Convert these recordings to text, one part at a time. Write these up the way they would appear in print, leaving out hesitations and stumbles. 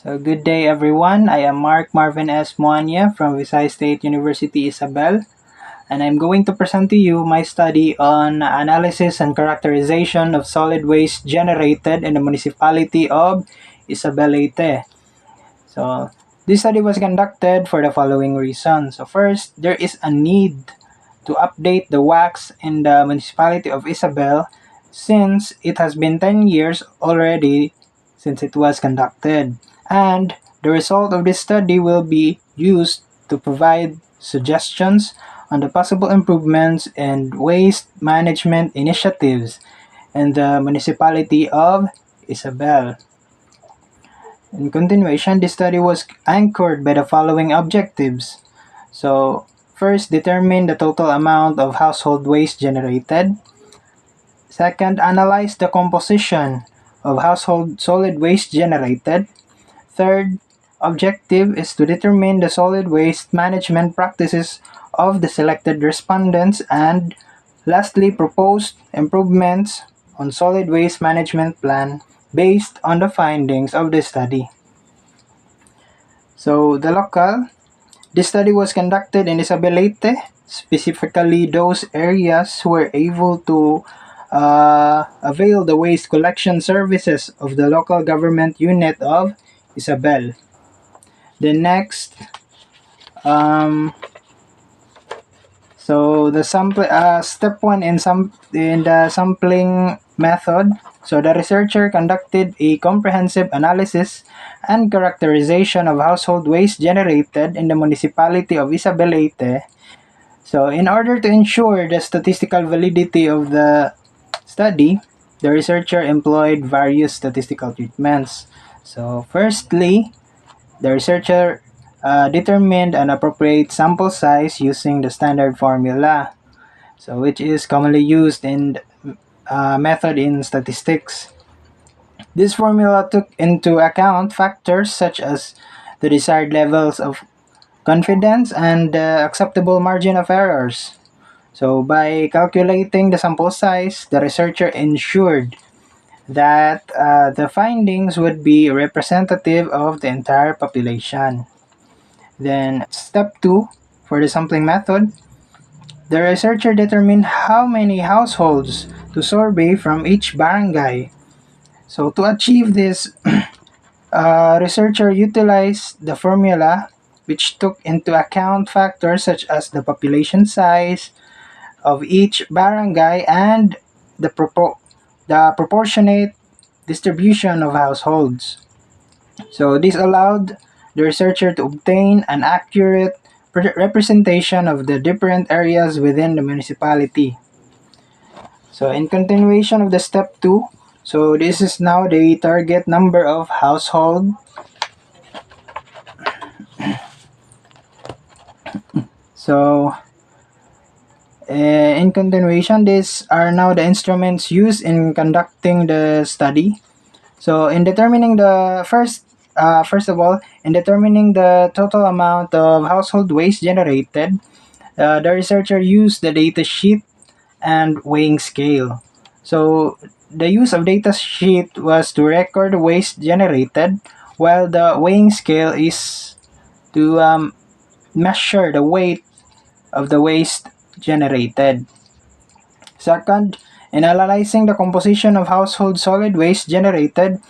So good day everyone. I am Marvin S. Muaña from Visayas State University, ISABEL, and I'm going to present to you my study on analysis and characterization of solid waste generated in the municipality of ISABEL, LEYTE. So this study was conducted for the following reasons. So first, there is a need to update the WACs in the municipality of ISABEL since it has been 10 years already since it was conducted. And the result of this study will be used to provide suggestions on the possible improvements and waste management initiatives in the municipality of ISABEL. In continuation, this study was anchored by the following objectives. So, first, determine the total amount of household waste generated. Second, analyze the composition of household solid waste generated. Third objective is to determine the solid waste management practices of the selected respondents. And lastly, propose improvements on solid waste management plan based on the findings of the study. So, this study was conducted in ISABEL, LEYTE, specifically those areas who were able to avail the waste collection services of the local government unit of ISABEL. The next, so the step 1 in the sampling method. So the researcher conducted a comprehensive analysis and characterization of household waste generated in the municipality of ISABEL, LEYTE. So in order to ensure the statistical validity of the study, the researcher employed various statistical treatments. So firstly, the researcher determined an appropriate sample size using the standard formula, so which is commonly used in method in statistics. This formula took into account factors such as the desired levels of confidence and the acceptable margin of errors. So by calculating the sample size, the researcher ensured that the findings would be representative of the entire population. Then step 2, for the sampling method, the researcher determined how many households to survey from each barangay. So to achieve this, researcher utilized the formula which took into account factors such as the population size of each barangay and the proportionate distribution of households. So this allowed the researcher to obtain an accurate representation of the different areas within the municipality. So in continuation of the step 2, so this is now the target number of household. So in continuation, these are now the instruments used in conducting the study. So in determining the first of all, in determining the total amount of household waste generated, the researcher used the data sheet and weighing scale. So the use of data sheet was to record the waste generated, while the weighing scale is to measure the weight of the waste generated. Second, in analyzing the composition of household solid waste generated,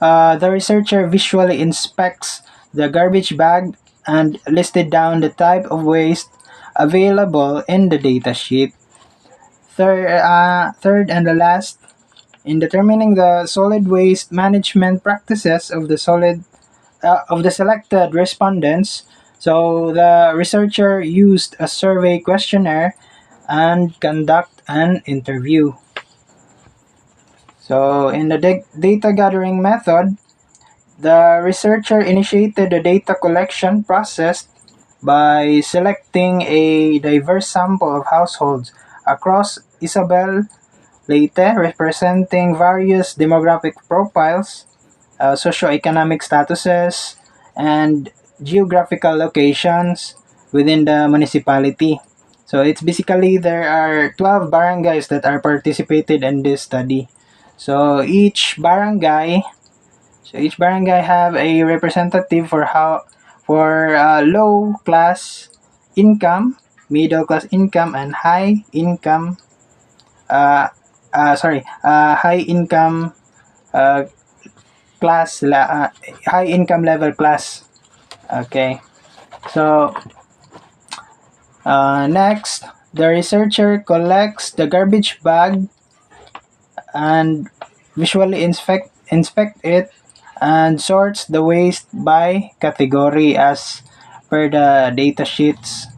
the researcher visually inspects the garbage bag and listed down the type of waste available in the data sheet. Third and the last, in determining the solid waste management practices of the selected respondents, so the researcher used a survey questionnaire and conduct an interview. So in the data gathering method, the researcher initiated the data collection process by selecting a diverse sample of households across ISABEL, LEYTE, representing various demographic profiles, socioeconomic statuses, and geographical locations within the municipality. So it's basically there are 12 barangays that are participated in this study. So each barangay So each barangay have a representative for low class income, middle class income, and high income. High income class, high income level class. Okay. So next, the researcher collects the garbage bag and visually inspect it and sorts the waste by category as per the data sheets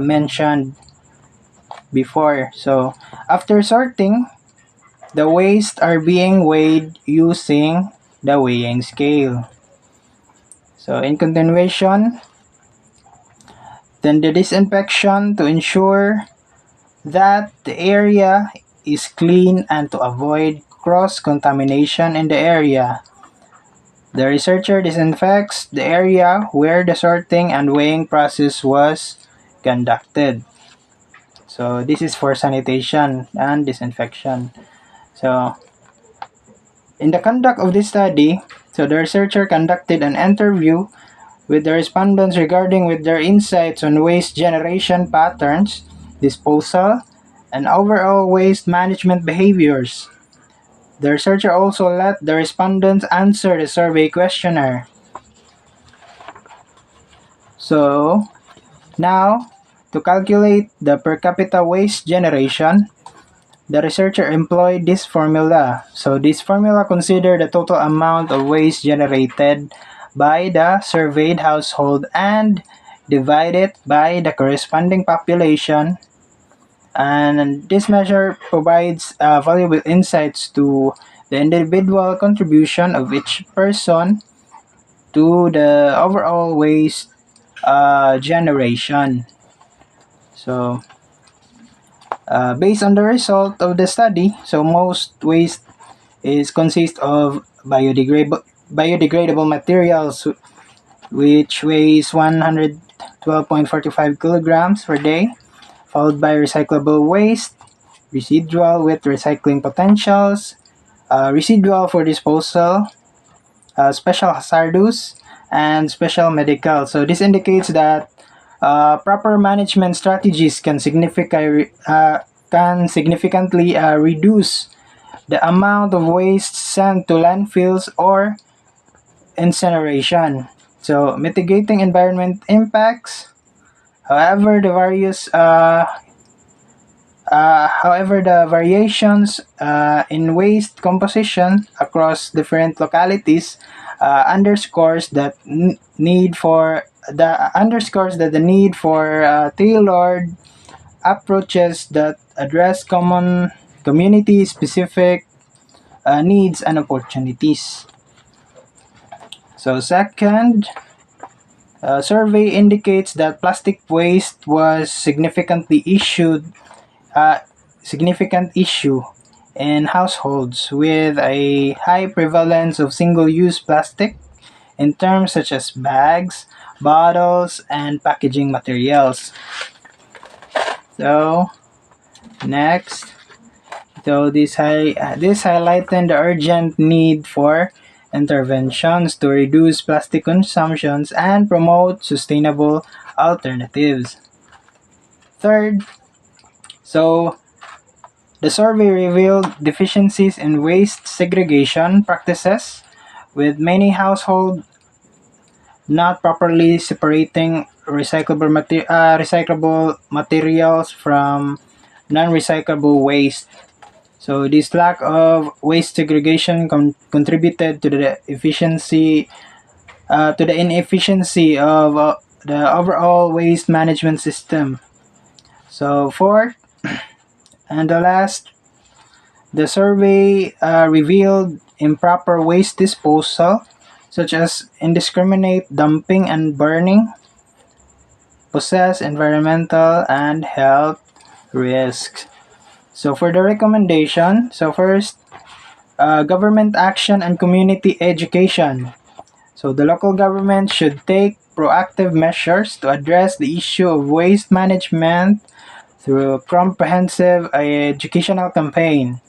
mentioned before. So after sorting, the waste are being weighed using the weighing scale. So in continuation, then the disinfection to ensure that the area is clean and to avoid cross-contamination in the area. The researcher disinfects the area where the sorting and weighing process was conducted. So this is for sanitation and disinfection. So in the conduct of this study, so the researcher conducted an interview with the respondents regarding with their insights on waste generation patterns, disposal, and overall waste management behaviors. The researcher also let the respondents answer the survey questionnaire. So, now, to calculate the per capita waste generation, the researcher employed this formula. So, this formula considered the total amount of waste generated by the surveyed household and divided by the corresponding population. And this measure provides valuable insights to the individual contribution of each person to the overall waste generation. So, based on the result of the study, so most waste consists of biodegradable materials, which weighs 112.45 kilograms per day, followed by recyclable waste, residual with recycling potentials, residual for disposal, special hazardous, and special medical. So this indicates that proper management strategies can significantly reduce the amount of waste sent to landfills or incineration. So mitigating environment impacts. However, the variations in waste composition across different localities underscores that the need for tailored approaches that address common community-specific needs and opportunities. So second, survey indicates that plastic waste was significant issue in households with a high prevalence of single-use plastic in terms such as bags, bottles, and packaging materials. So next, so this highlighted the urgent need for interventions to reduce plastic consumptions and promote sustainable alternatives. Third, so the survey revealed deficiencies in waste segregation practices, with many households not properly separating recyclable materials from non-recyclable waste. So this lack of waste segregation contributed to the inefficiency of the overall waste management system. So fourth, and the last, the survey revealed improper waste disposal, such as indiscriminate dumping and burning, possess environmental and health risks. So for the recommendation, so first, government action and community education. So the local government should take proactive measures to address the issue of waste management through a comprehensive educational campaign.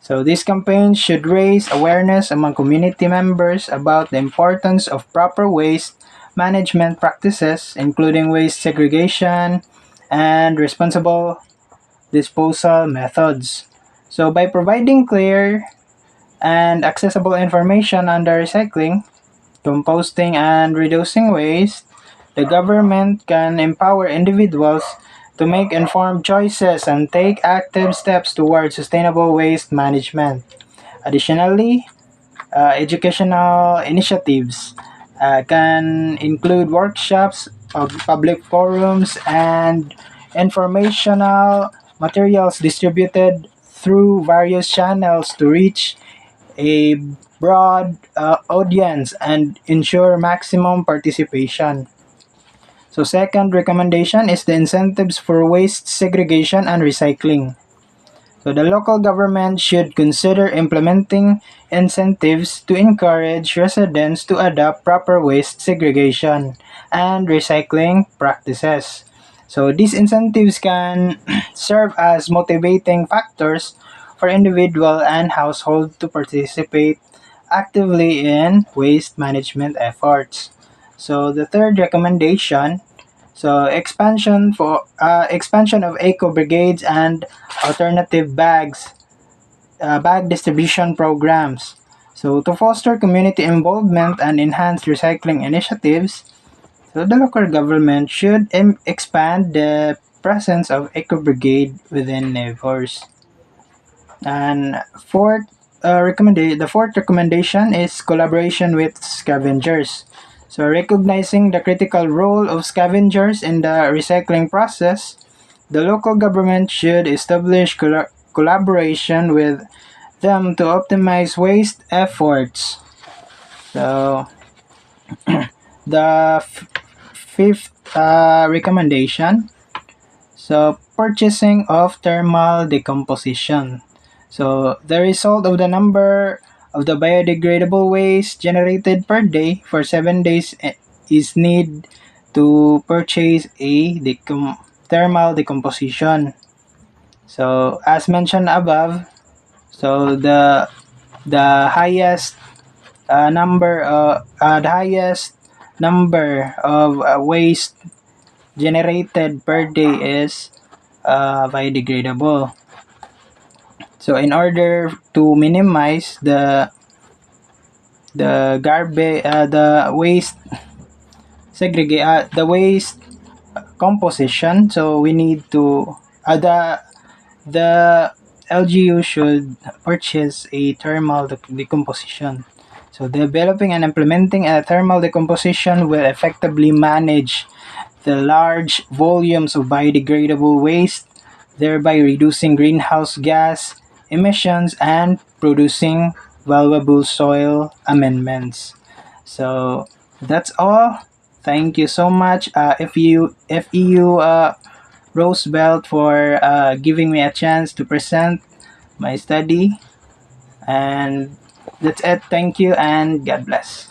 So these campaigns should raise awareness among community members about the importance of proper waste management practices, including waste segregation and responsible disposal methods. So by providing clear and accessible information on the recycling, composting, and reducing waste, the government can empower individuals to make informed choices and take active steps towards sustainable waste management. Additionally, educational initiatives can include workshops, public forums, and informational materials distributed through various channels to reach a broad audience and ensure maximum participation. So second recommendation is the incentives for waste segregation and recycling. So the local government should consider implementing incentives to encourage residents to adopt proper waste segregation and recycling practices. So these incentives can serve as motivating factors for individual and household to participate actively in waste management efforts. So the third recommendation, so expansion of eco brigades and alternative bag distribution programs. So to foster community involvement and enhance recycling initiatives, so the local government should expand the presence of eco brigade within neighbors. And the fourth recommendation is collaboration with scavengers. So recognizing the critical role of scavengers in the recycling process, the local government should establish collaboration with them to optimize waste efforts. So the fifth recommendation, so purchasing of thermal decomposition. So the result of the number of the biodegradable waste generated per day for 7 days is need to purchase a thermal decomposition. So as mentioned above, so the highest number of waste generated per day is biodegradable. So in order to minimize the waste the waste composition, so we need to the LGU should purchase a thermal decomposition. So developing and implementing a thermal decomposition will effectively manage the large volumes of biodegradable waste, thereby reducing greenhouse gas emissions and producing valuable soil amendments. So that's all. Thank you so much, FEU Roosevelt, for giving me a chance to present my study. And that's it. Thank you and God bless.